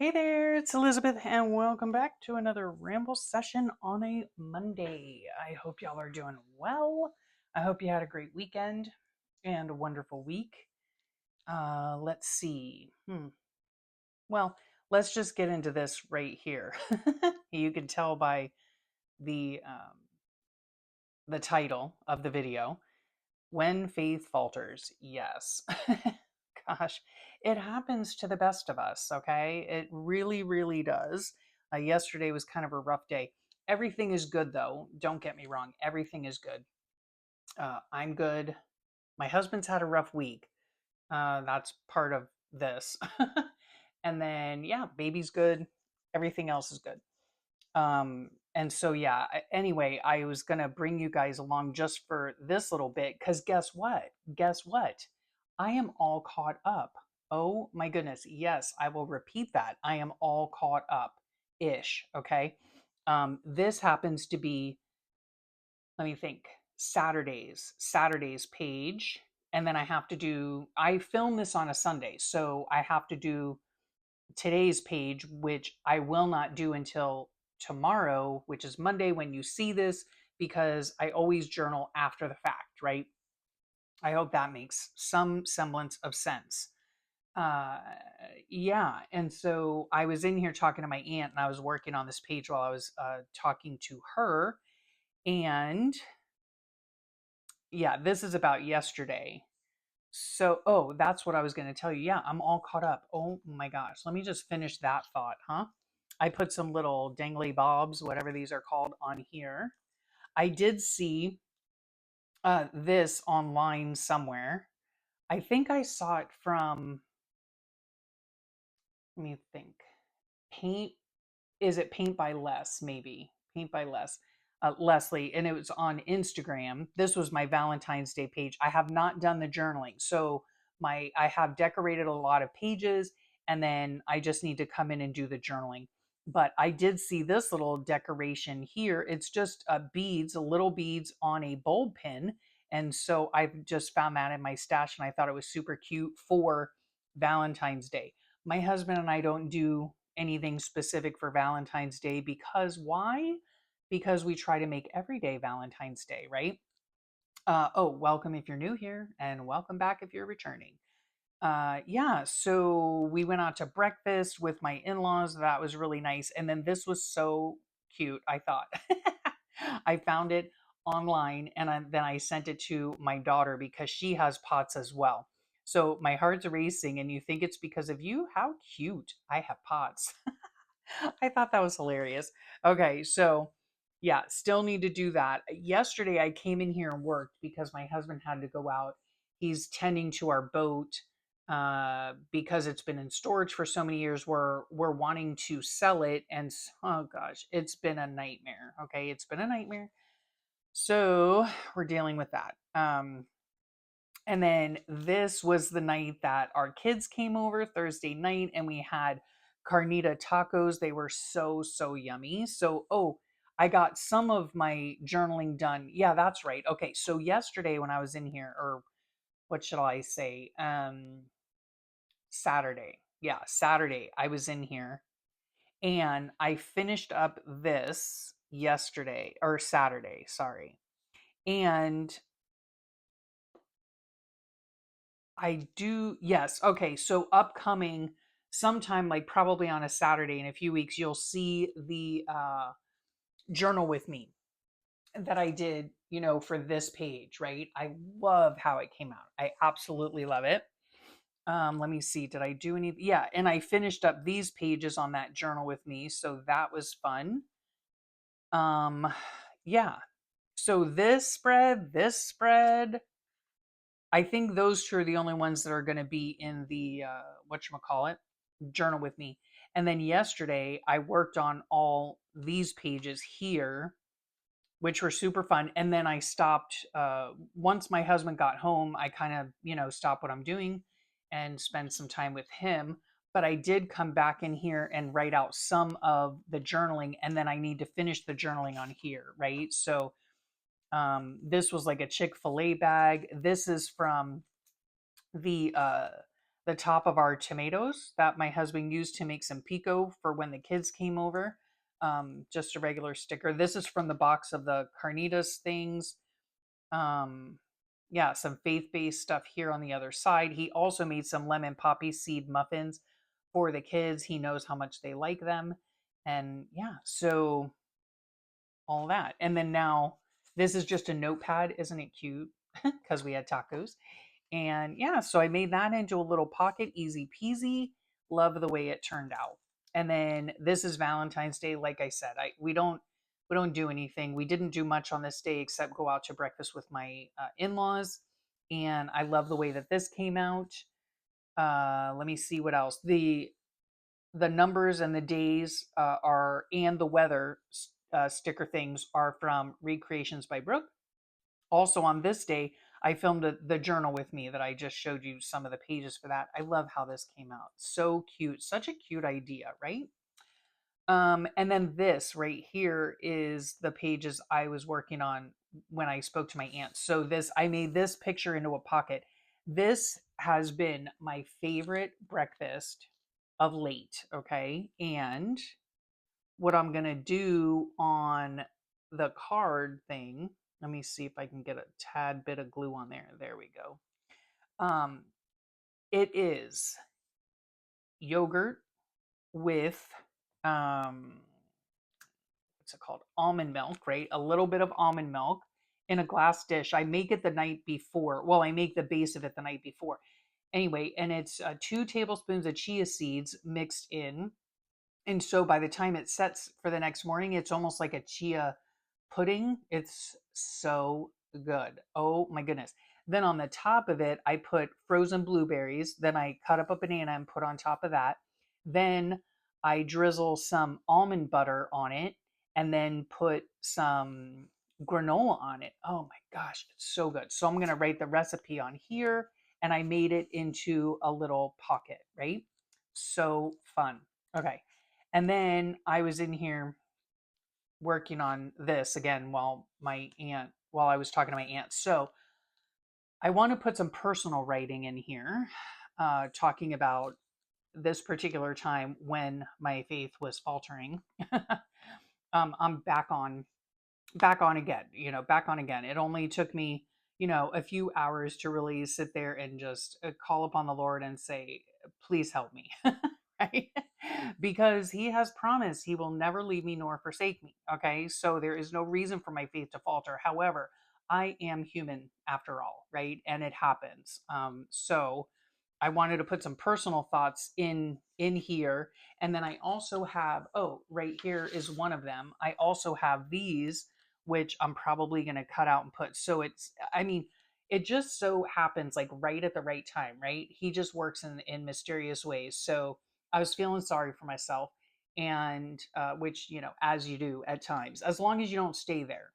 Hey there, it's Elizabeth, and welcome back to another Ramble session on a Monday. I hope y'all are doing well. I hope you had a great weekend and a wonderful week. Let's see. Well, let's just get into this right here. You can tell by the um, the title of the video. When faith falters, yes. Gosh, it happens to the best of us, okay? It really, really does. Yesterday was kind of a rough day. Everything is good, though. Don't get me wrong. Everything is good. I'm good. My husband's had a rough week. That's part of this. And then, yeah, baby's good. Everything else is good. And so, yeah, anyway, I was going to bring you guys along just for this little bit because guess what? Guess what? I am all caught up. Oh my goodness. Yes, I will repeat that. I am all caught up ish. Okay. This happens to be, let me think, Saturday's page. And then I film this on a Sunday. So I have to do today's page, which I will not do until tomorrow, which is Monday when you see this, because I always journal after the fact, right? I hope that makes some semblance of sense. Uh, yeah. And so I was in here talking to my aunt, and I was working on this page while I was talking to her. And yeah, this is about yesterday. So, oh, that's what I was going to tell you. Yeah, I'm all caught up. Oh my gosh. Let me just finish that thought, huh? I put some little dangly bobs, whatever these are called, on here. I did see this online somewhere. I think I saw it from, let me think, Paint, is it Paint by Les? Maybe. Paint by Les. Leslie, and it was on Instagram. This was my Valentine's Day page. I have not done the journaling. So I have decorated a lot of pages, and then I just need to come in and do the journaling. But I did see this little decoration here. It's just beads, little beads on a bulb pin. And so I've just found that in my stash, and I thought it was super cute for Valentine's Day. My husband and I don't do anything specific for Valentine's Day because why? Because we try to make every day Valentine's Day, right? Oh, welcome if you're new here, and welcome back if you're returning. Yeah, so we went out to breakfast with my in laws. That was really nice. And then this was so cute, I thought. I found it online, and then I sent it to my daughter because she has pots as well. So my heart's racing, and you think it's because of you? How cute. I have pots. I thought that was hilarious. Okay, so yeah, still need to do that. Yesterday I came in here and worked because my husband had to go out. He's tending to our boat because it's been in storage for so many years. We're wanting to sell it, and oh gosh, it's been a nightmare. Okay, it's been a nightmare. So we're dealing with that. And then this was the night that our kids came over Thursday night, and we had carnita tacos. They were so, so yummy. So, oh, I got some of my journaling done. Yeah, that's right. Okay. So, yesterday when I was in here, or what should I say? Saturday. Yeah, Saturday, I was in here and I finished up this yesterday or Saturday, sorry. And I do, yes. Okay. So upcoming sometime, like probably on a Saturday in a few weeks, you'll see the journal with me that I did, for this page, right? I love how it came out. I absolutely love it. Let me see. Did I do any? Yeah. And I finished up these pages on that journal with me. So that was fun. Um, yeah. So this spread, I think those two are the only ones that are going to be in the whatchamacallit, journal with me. And then yesterday I worked on all these pages here, which were super fun. And then I stopped once my husband got home, I kind of, stopped what I'm doing and spend some time with him. But I did come back in here and write out some of the journaling, and then I need to finish the journaling on here, right? So this was like a Chick-fil-A bag. This is from the the top of our tomatoes that my husband used to make some pico for when the kids came over. Just a regular sticker. This is from the box of the carnitas things. Um, yeah, some faith-based stuff here on the other side. He also made some lemon poppy seed muffins for the kids. He knows how much they like them. And yeah, so all that. And then now this is just a notepad. Isn't it cute? Because we had tacos. And yeah, so I made that into a little pocket, easy peasy. Love the way it turned out. And then this is Valentine's Day. Like I said, we don't do anything. We didn't do much on this day except go out to breakfast with my in-laws. And I love the way that this came out. Let me see what else. The numbers and the days are and the weather sticker things are from Recreations by Brooke. Also on this day, I filmed the journal with me that I just showed you some of the pages for that. I love how this came out. So cute. Such a cute idea, right? And then this right here is the pages I was working on when I spoke to my aunt. So this, I made this picture into a pocket. This has been my favorite breakfast of late. Okay. And what I'm going to do on the card thing, let me see if I can get a tad bit of glue on there. There we go. Um, it is yogurt with what's it called? Almond milk, right? A little bit of almond milk in a glass dish. I make it the night before. Well, I make the base of it the night before. Anyway, and it's 2 tablespoons of chia seeds mixed in. And so by the time it sets for the next morning, it's almost like a chia pudding. It's so good. Oh my goodness. Then on the top of it, I put frozen blueberries. Then I cut up a banana and put on top of that. Then I drizzle some almond butter on it and then put some granola on it. Oh my gosh, it's so good. So I'm going to write the recipe on here and I made it into a little pocket, right? So fun. Okay. And then I was in here working on this again while I was talking to my aunt. So I want to put some personal writing in here, talking about this particular time when my faith was faltering. I'm back on again, back on again. It only took me, a few hours to really sit there and just call upon the Lord and say, please help me. Right? Because he has promised he will never leave me nor forsake me. Okay. So there is no reason for my faith to falter. However, I am human after all, right? And it happens. So I wanted to put some personal thoughts in here. And then I also have, oh, right here is one of them. I also have these, which I'm probably going to cut out and put. So it's, I mean, it just so happens like right at the right time, right? He just works in mysterious ways. So I was feeling sorry for myself, and which, as you do at times, as long as you don't stay there,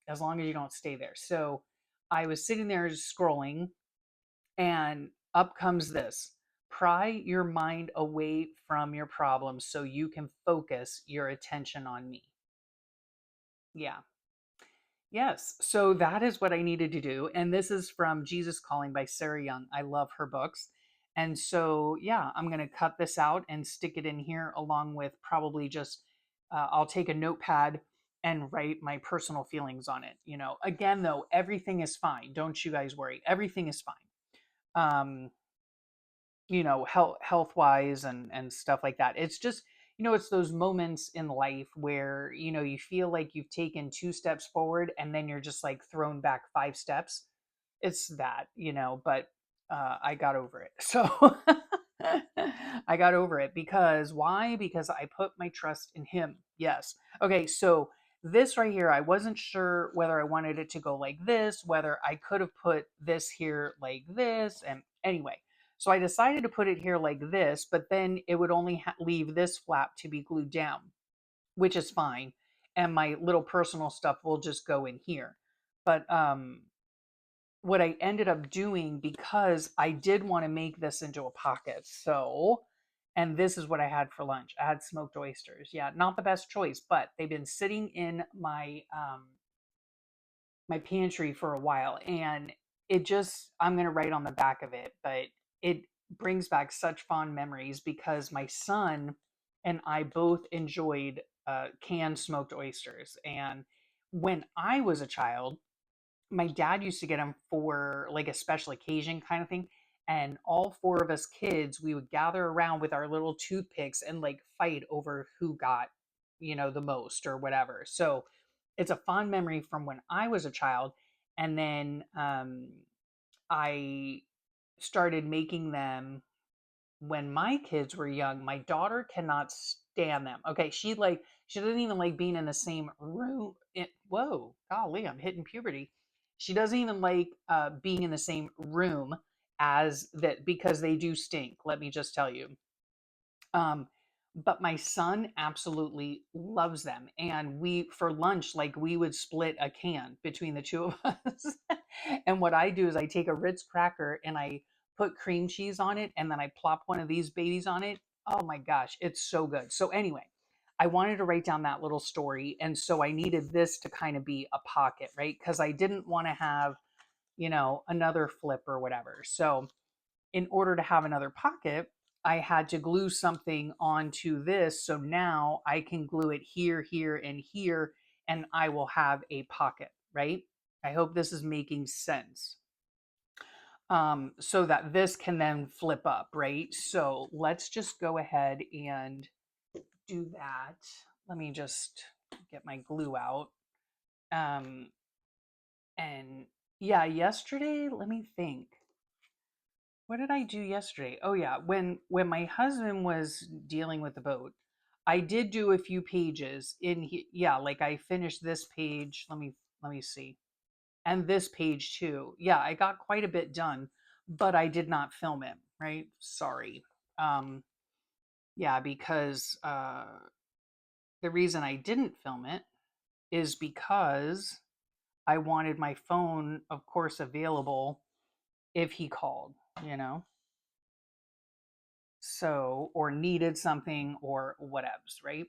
as long as you don't stay there. So I was sitting there scrolling, and up comes this: pry your mind away from your problems so you can focus your attention on me. Yeah. Yes. So that is what I needed to do. And this is from Jesus Calling by Sarah Young. I love her books. And so, yeah, I'm going to cut this out and stick it in here along with probably just, I'll take a notepad and write my personal feelings on it. Again, though, everything is fine. Don't you guys worry. Everything is fine. Um, health wise and stuff like that. It's just, it's those moments in life where, you feel like you've taken 2 steps forward and then you're just like thrown back 5 steps. It's that, but I got over it. So I got over it because why? Because I put my trust in him. Yes. Okay. So this right here, I wasn't sure whether I wanted it to go like this, whether I could have put this here like this. And anyway, so I decided to put it here like this, but then it would only leave this flap to be glued down, which is fine. And my little personal stuff will just go in here. But what I ended up doing, because I did want to make this into a pocket. So, and this is what I had for lunch. I had smoked oysters. Yeah, not the best choice, but they've been sitting in my pantry for a while, and it just, I'm going to write on the back of it, but it brings back such fond memories because my son and I both enjoyed canned smoked oysters. And when I was a child, my dad used to get them for like a special occasion kind of thing. And all four of us kids, we would gather around with our little toothpicks and like fight over who got, the most or whatever. So it's a fond memory from when I was a child. And then I started making them when my kids were young. My daughter cannot stand them. Okay, she doesn't even like being in the same room. Whoa, golly, I'm hitting puberty. She doesn't even like being in the same room as that because they do stink. Let me just tell you. Um, but my son absolutely loves them. And we, for lunch, like we would split a can between the two of us. And what I do is I take a Ritz cracker and I put cream cheese on it and then I plop one of these babies on it. Oh my gosh, it's so good. So, anyway, I wanted to write down that little story. And so I needed this to kind of be a pocket, right? Because I didn't want to have, another flip or whatever. So, in order to have another pocket, I had to glue something onto this. So now I can glue it here, here, and here, and I will have a pocket, right? I hope this is making sense. So that this can then flip up, right? So let's just go ahead and do that. Let me just get my glue out. Um, and yeah, yesterday, let me think. What did I do yesterday? Oh yeah, when my husband was dealing with the boat, I did do a few pages in yeah, like I finished this page. Let me see. And this page too. Yeah, I got quite a bit done, but I did not film it, right? Sorry. Um yeah, because the reason I didn't film it is because I wanted my phone, of course, available if he called, you know? So, or needed something or whatevs, right?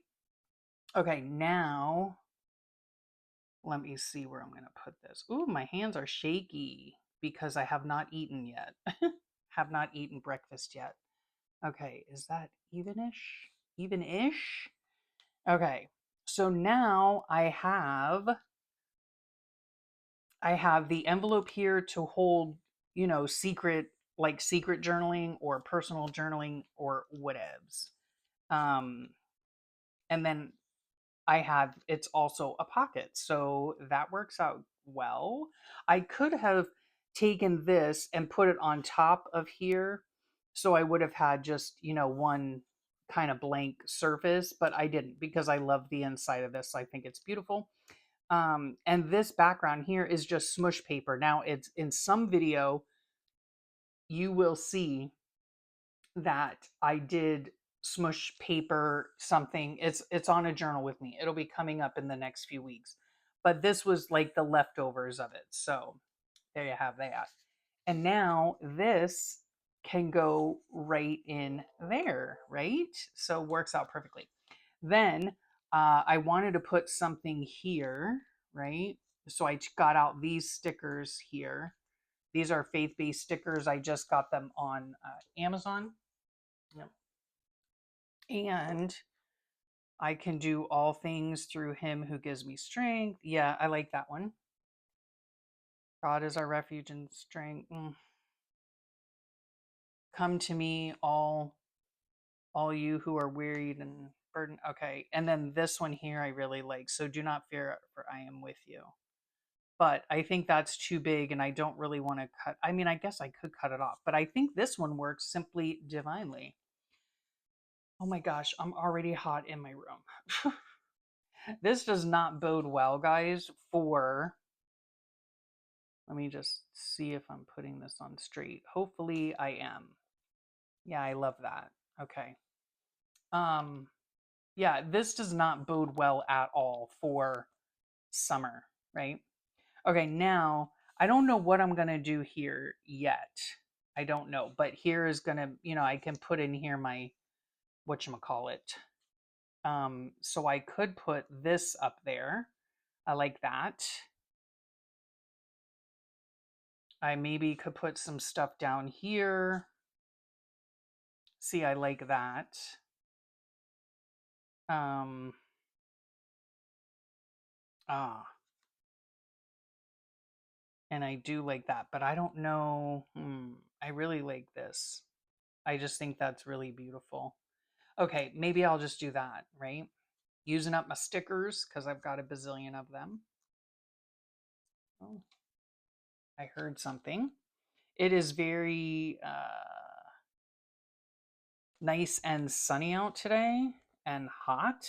Okay, now let me see where I'm going to put this. Ooh, my hands are shaky because I have not eaten yet. Have not eaten breakfast yet. Okay, is that evenish? Even-ish? Okay. So now I have the envelope here to hold, secret like secret journaling or personal journaling or whatevs. Um and then it's also a pocket. So that works out well. I could have taken this and put it on top of here. So I would have had just, one kind of blank surface, but I didn't because I love the inside of this. I think it's beautiful. And this background here is just Smoosh paper. Now it's in some video, you will see that I did Smoosh paper something. It's on a journal with me. It'll be coming up in the next few weeks. But this was like the leftovers of it. So there you have that. And now this can go right in there, right? So works out perfectly. Then I wanted to put something here, right? So I got out these stickers here. These are faith-based stickers. I just got them on Amazon. Yep. And I can do all things through him who gives me strength. Yeah, I like that one. God is our refuge and strength. Come to me, all you who are wearied and burdened. Okay. And then this one here I really like. So do not fear, for I am with you. But I think that's too big and I don't really want to cut. I mean, I guess I could cut it off, but I think this one works simply divinely. Oh my gosh, I'm already hot in my room. This does not bode well, guys, for, let me just see if I'm putting this on straight. Hopefully I am. Yeah, I love that. Okay. Um, yeah, this does not bode well at all for summer, right? Okay, now I don't know what I'm gonna do here yet. I don't know, but here is gonna, I can put in here my whatchamacallit. So I could put this up there. I like that. I maybe could put some stuff down here. See, I like that. Um, ah, and I do like that, but I don't know. I really like this. I just think that's really beautiful. Okay, maybe I'll just do that, right? Using up my stickers because I've got a bazillion of them. Oh, I heard something. It is very nice and sunny out today and hot.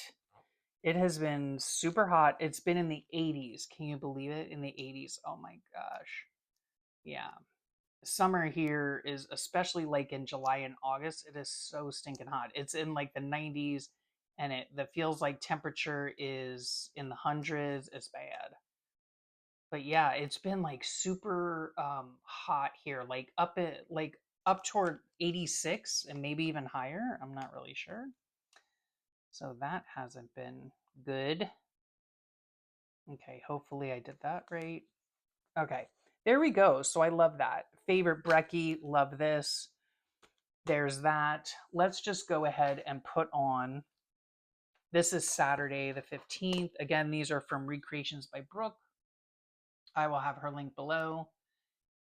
It has been super hot. It's been in the 80s. Can you believe it? In the 80s. Oh my gosh. Yeah. Summer here is, especially like in July and August, it is so stinking hot. It's in like the 90s, and it the feels like temperature is in the hundreds. It's bad. But yeah, it's been like super hot here, like up toward 86 and maybe even higher. I'm not really sure. So that hasn't been good. Okay, hopefully I did that right. Okay, there we go. So I love that. Favorite brekkie, love this. There's that. Let's just go ahead and put on. This is Saturday the 15th. Again, these are from Recreations by Brooke. I will have her link below.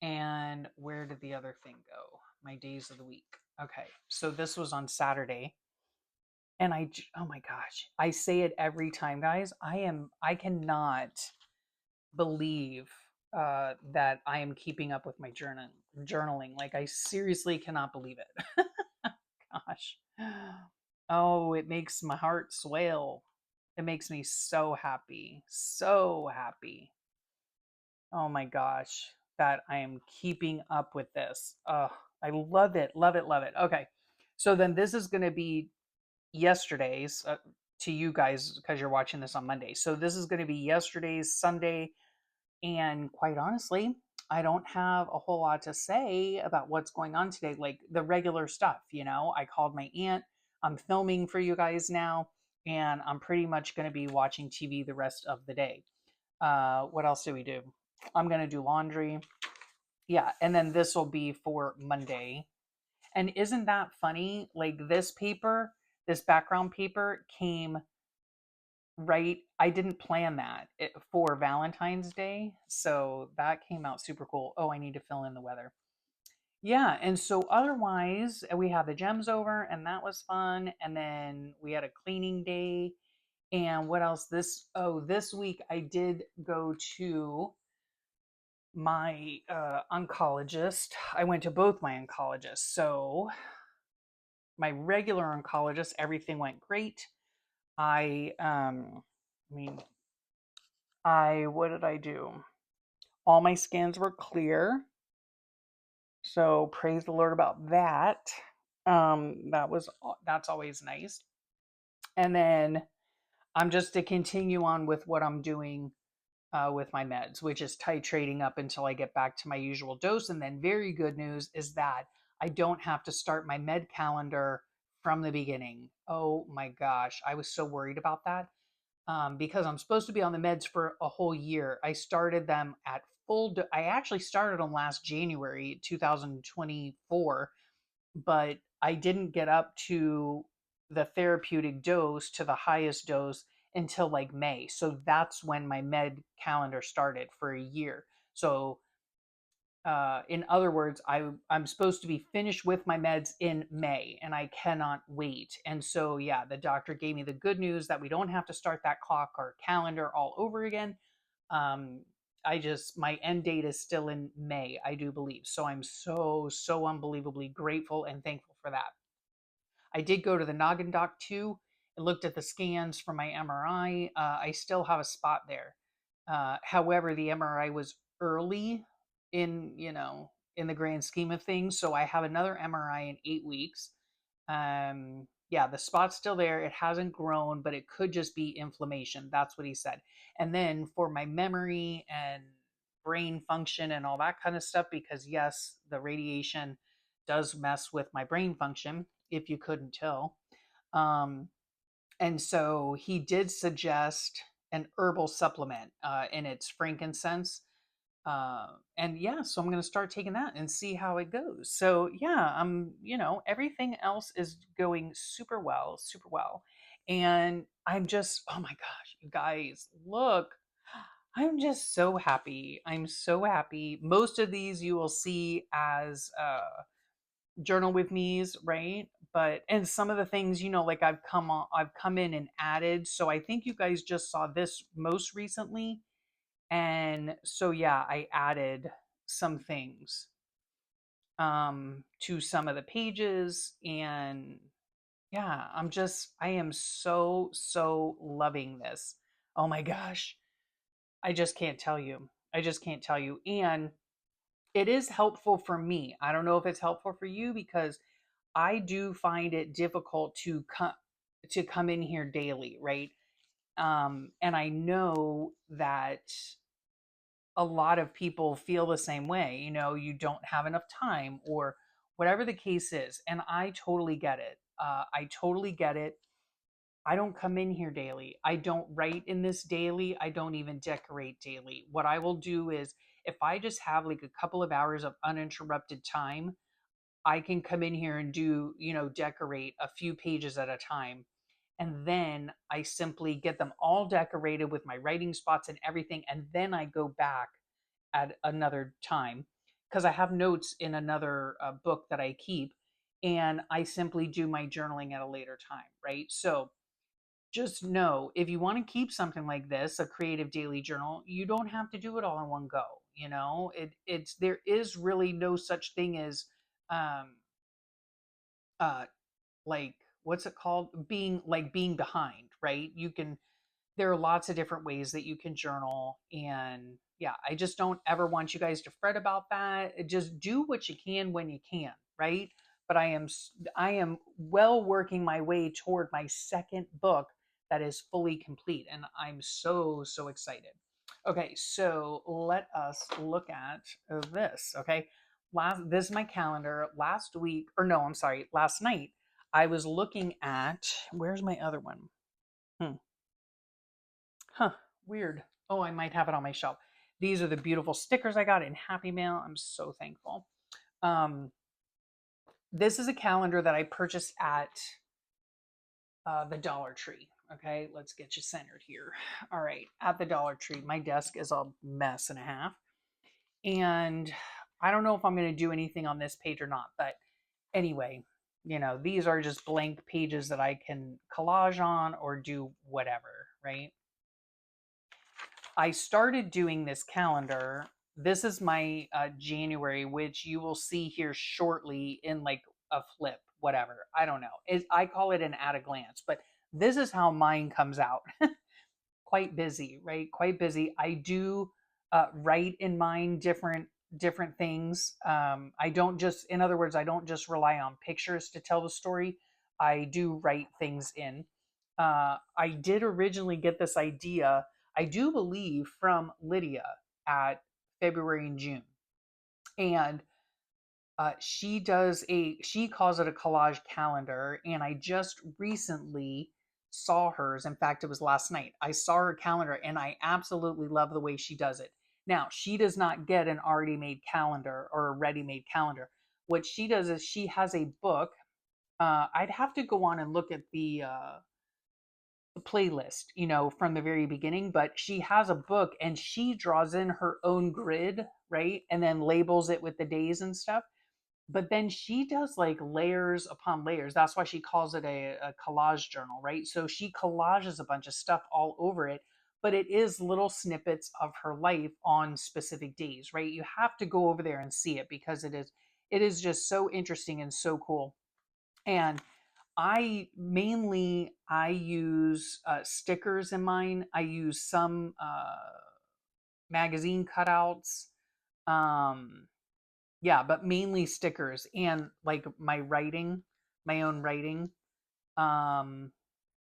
And where did the other thing go? My days of the week. Okay, so this was on Saturday. And oh my gosh, I say it every time, guys. I cannot believe that I am keeping up with my journaling. Like, I seriously cannot believe it. Gosh. Oh, it makes my heart swell. It makes me so happy. So happy. Oh my gosh, that I am keeping up with this. I love it. Love it. Love it. Okay. So then this is going to be yesterday's to you guys because you're watching this on Monday. So this is going to be yesterday's Sunday. And quite honestly, I don't have a whole lot to say about what's going on today, like the regular stuff. I called my aunt. I'm filming for you guys now, and I'm pretty much going to be watching TV the rest of the day. What else do we do? I'm going to do laundry. Yeah, and then this will be for Monday. And isn't that funny? Like, this background paper came right. I didn't plan that for Valentine's Day. So that came out super cool. Oh, I need to fill in the weather. Yeah, and so otherwise, we had the gems over, and that was fun. And then we had a cleaning day. And what else? This week I did go to my oncologist. I went to both my oncologists. So my regular oncologist, everything went great. I mean, what did I do? All my scans were clear. So praise the Lord about that. That's always nice. And then I'm just to continue on with what I'm doing with my meds, which is titrating up until I get back to my usual dose. And then, very good news is that I don't have to start my med calendar from the beginning. Oh my gosh, I was so worried about that because I'm supposed to be on the meds for a whole year. I started them at I actually started them last January 2024, but I didn't get up to the therapeutic dose, to the highest dose, until like May. So that's when my med calendar started for a year. So in other words, I'm supposed to be finished with my meds in May, and I cannot wait. And so, yeah, the doctor gave me the good news that we don't have to start that clock or calendar all over again. Um, my end date is still in May, I do believe. So I'm so unbelievably grateful and thankful for that. I did go to the Noggin Doc too and looked at the scans from my MRI. I still have a spot there. However, the MRI was early in the grand scheme of things. So I have another MRI in 8 weeks. Yeah, the spot's still there. It hasn't grown, but it could just be inflammation. That's what he said. And then for my memory and brain function and all that kind of stuff, because yes, the radiation does mess with my brain function, if you couldn't tell. Um, and so he did suggest an herbal supplement, and it's frankincense. And yeah, so I'm going to start taking that and see how it goes. So yeah, everything else is going super well, super well. And I'm just, oh my gosh, you guys, look, I'm just so happy. I'm so happy. Most of these you will see as journal with me's, right? But and some of the things, like I've come in and added. So I think you guys just saw this most recently. And so yeah, I added some things to some of the pages. And yeah, I am so loving this. Oh my gosh. I just can't tell you. I just can't tell you. And it is helpful for me. I don't know if it's helpful for you because I do find it difficult to come in here daily, right? And I know that a lot of people feel the same way. You don't have enough time or whatever the case is, and I totally get it. I totally get it. I don't come in here daily. I don't write in this daily. I don't even decorate daily. What I will do is if I just have like a couple of hours of uninterrupted time, I can come in here and do, decorate a few pages at a time. And then I simply get them all decorated with my writing spots and everything. And then I go back at another time because I have notes in another book that I keep. And I simply do my journaling at a later time, right? So just know if you want to keep something like this, a creative daily journal, you don't have to do it all in one go. There is really no such thing as um, uh like what's it called, being behind, right? There are lots of different ways that you can journal. And yeah, I just don't ever want you guys to fret about that. Just do what you can when you can, right? But I am well working my way toward my second book that is fully complete, and I'm so excited. Okay, so let us look at this. Okay, this is my calendar. Last week, or no, I'm sorry, last night I was looking at, where's my other one? Hmm. Huh, weird. Oh, I might have it on my shelf. These are the beautiful stickers I got in Happy Mail. I'm so thankful. Um, this is a calendar that I purchased at the Dollar Tree. Okay, let's get you centered here. All right, at the Dollar Tree. My desk is a mess and a half. And I don't know if I'm going to do anything on this page or not, but anyway, these are just blank pages that I can collage on or do whatever, right? I started doing this calendar. This is my January, which you will see here shortly in like a flip, whatever. I don't know. I call it an at a glance, but this is how mine comes out. Quite busy, right? Quite busy. I do write in mine different things. I don't just, in other words, I don't just rely on pictures to tell the story. I do write things in. I did originally get this idea, I do believe, from Lydia at February and June, and she calls it a collage calendar. And I just recently saw hers. In fact, it was last night. I saw her calendar and I absolutely love the way she does it. Now, she does not get an already made calendar or a ready made calendar. What she does is she has a book. I'd have to go on and look at the playlist, from the very beginning, but she has a book and she draws in her own grid, right? And then labels it with the days and stuff. But then she does like layers upon layers. That's why she calls it a collage journal, right? So she collages a bunch of stuff all over it, but it is little snippets of her life on specific days, right? You have to go over there and see it because it is just so interesting and so cool. And I use stickers in mine. I use some magazine cutouts. Um, yeah, but mainly stickers and like my own writing. Um,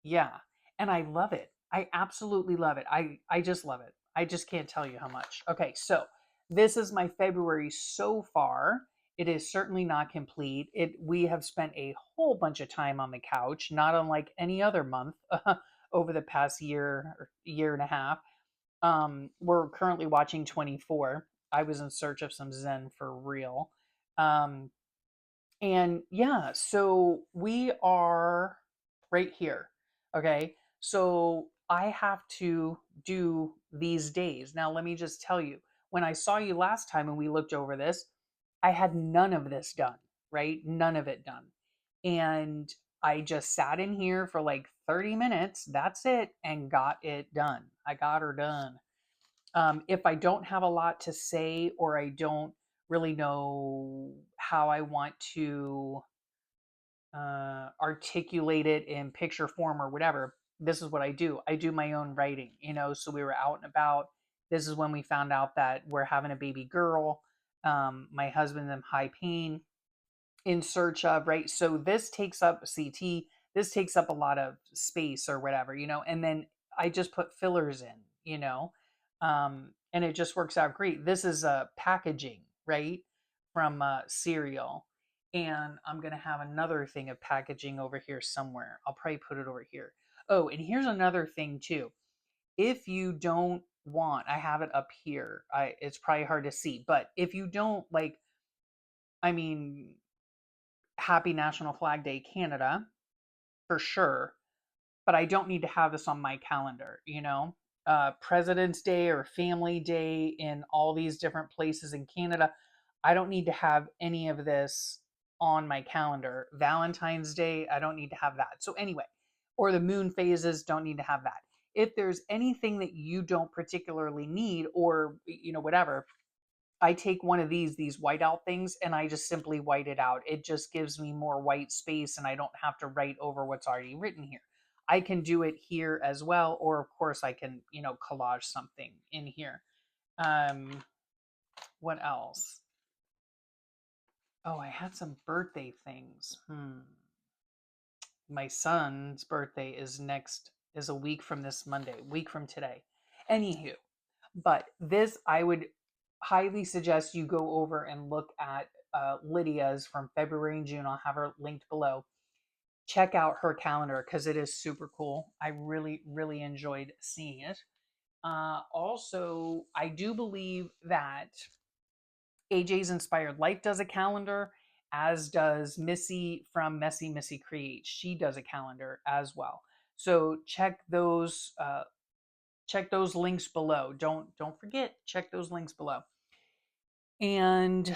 yeah, and I love it. I absolutely love it. I just love it. I just can't tell you how much. Okay, so this is my February so far. It is certainly not complete. We have spent a whole bunch of time on the couch, not unlike any other month over the past year or year and a half. We're currently watching 24. I was in search of some Zen for real. Um, and yeah, so we are right here. Okay. So I have to do these days. Now, let me just tell you, when I saw you last time and we looked over this, I had none of this done, right? None of it done. And I just sat in here for like 30 minutes. That's it. And got it done. I got her done. If I don't have a lot to say or I don't really know how I want to articulate it in picture form or whatever, this is what I do. I do my own writing, you know. So we were out and about. This is when we found out that we're having a baby girl. My husband's in high pain in search of, right? So this takes up CT, this takes up a lot of space or whatever, you know, and then I just put fillers in, you know, and it just works out great. This is packaging, right, from cereal. And I'm going to have another thing of packaging over here somewhere. I'll probably put it over here. Oh, and here's another thing too. If you don't want, I have it up here. It's probably hard to see, but if you don't like, I mean, happy National Flag Day, Canada, for sure. But I don't need to have this on my calendar, you know? President's Day or Family Day in all these different places in Canada. I don't need to have any of this on my calendar. Valentine's Day, I don't need to have that. So, anyway, or the moon phases, don't need to have that. If there's anything that you don't particularly need or, you know, whatever, I take one of these whiteout things, and I just simply white it out. It just gives me more white space and I don't have to write over what's already written here. I can do it here as well, or of course I can, you know, collage something in here. Um, what else? Oh, I had some birthday things. My son's birthday is a week from this Monday, week from today. Anywho, but this, I would highly suggest you go over and look at Lydia's from February and June. I'll have her linked below. Check out her calendar because it is super cool. I really, really enjoyed seeing it. Also, I do believe that AJ's Inspired Life does a calendar, as does Missy from Messy Missy Create. She does a calendar as well. So check those links below. Don't forget, check those links below. And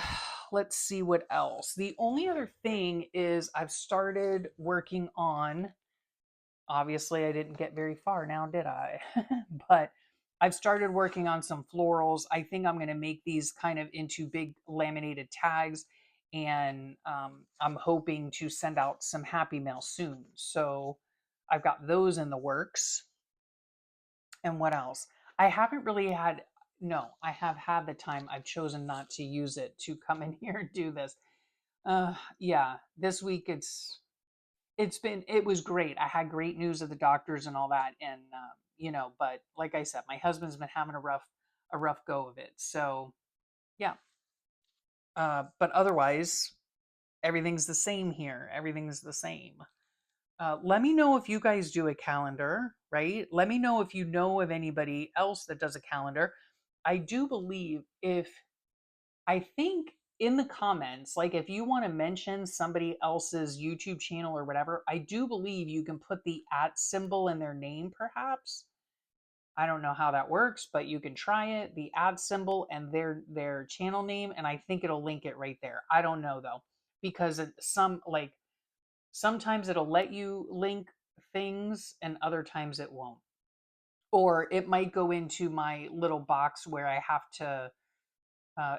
let's see what else. The only other thing is I've started working on, obviously I didn't get very far now, did I? But I've started working on some florals. I think I'm going to make these kind of into big laminated tags, and I'm hoping to send out some happy mail soon. So I've got those in the works. And what else? I haven't really had, no, I have had the time. I've chosen not to use it to come in here and do this. Yeah, this week it was great. I had great news of the doctors and all that, and you know, but like I said, my husband's been having a rough go of it. So yeah, but otherwise, everything's the same here. Everything's the same. Let me know if you guys do a calendar, right? Let me know if you know of anybody else that does a calendar. I do believe if, I think in the comments, like if you want to mention somebody else's YouTube channel or whatever, I do believe you can put the @ symbol in their name, perhaps. I don't know how that works, but you can try it, the @ symbol and their channel name, and I think it'll link it right there. I don't know though, because sometimes it'll let you link things and other times it won't. Or it might go into my little box where I have to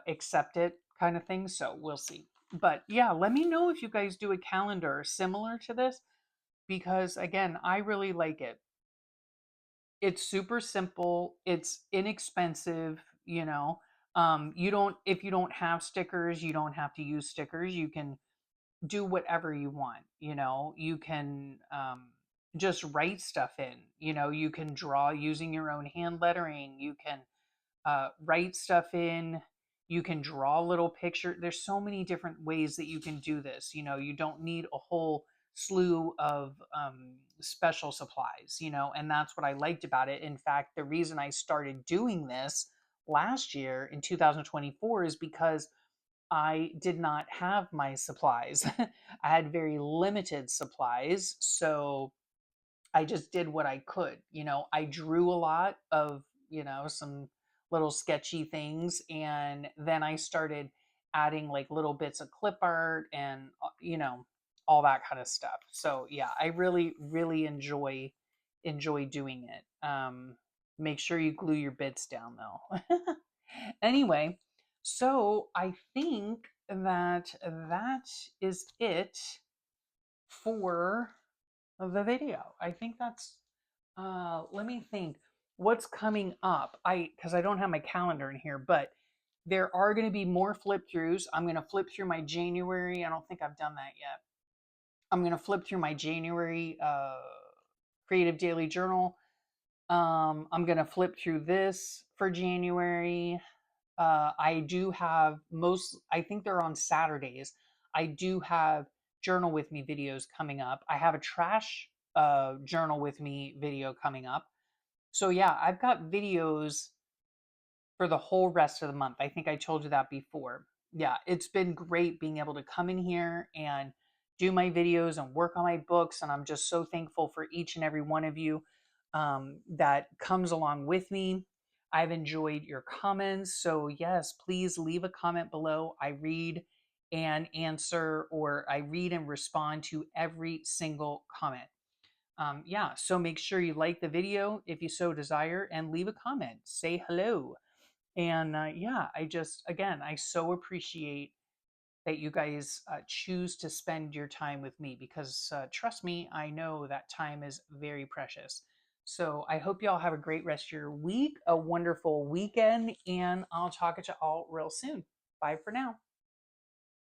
accept it, kind of thing. So we'll see. But yeah, let me know if you guys do a calendar similar to this, because again, I really like it. It's super simple, it's inexpensive, you know. You don't, if you don't have stickers, you don't have to use stickers. You can do whatever you want, you know. You can just write stuff in, you know. You can draw using your own hand lettering. You can write stuff in. You can draw a little picture. There's so many different ways that you can do this. You know, you don't need a whole slew of special supplies, you know, and that's what I liked about it. In fact, the reason I started doing this last year in 2024 is because I did not have my supplies. I had very limited supplies. So I just did what I could. I drew a lot of, some little sketchy things. And then I started adding like little bits of clip art and, all that kind of stuff. So yeah, I really, really enjoy doing it. Make sure you glue your bits down though. Anyway, so I think that is it for the video. I think that's let me think what's coming up. Because I don't have my calendar in here, but there are going to be more flip throughs. I'm going to flip through my January. I don't think I've done that yet. I'm going to flip through my January creative daily journal. I'm going to flip through this for January. I do have I think they're on Saturdays. I do have journal with me videos coming up. I have a trash journal with me video coming up. So yeah, I've got videos for the whole rest of the month. I think I told you that before. Yeah, it's been great being able to come in here and do my videos and work on my books. And I'm just so thankful for each and every one of you that comes along with me. I've enjoyed your comments. So, yes, please leave a comment below. I read and answer, or I read and respond to every single comment. Yeah, so make sure you like the video if you so desire and leave a comment. Say hello. And yeah, again, I so appreciate that you guys choose to spend your time with me because trust me, I know that time is very precious. So I hope y'all have a great rest of your week, a wonderful weekend, and I'll talk to you all real soon. Bye for now.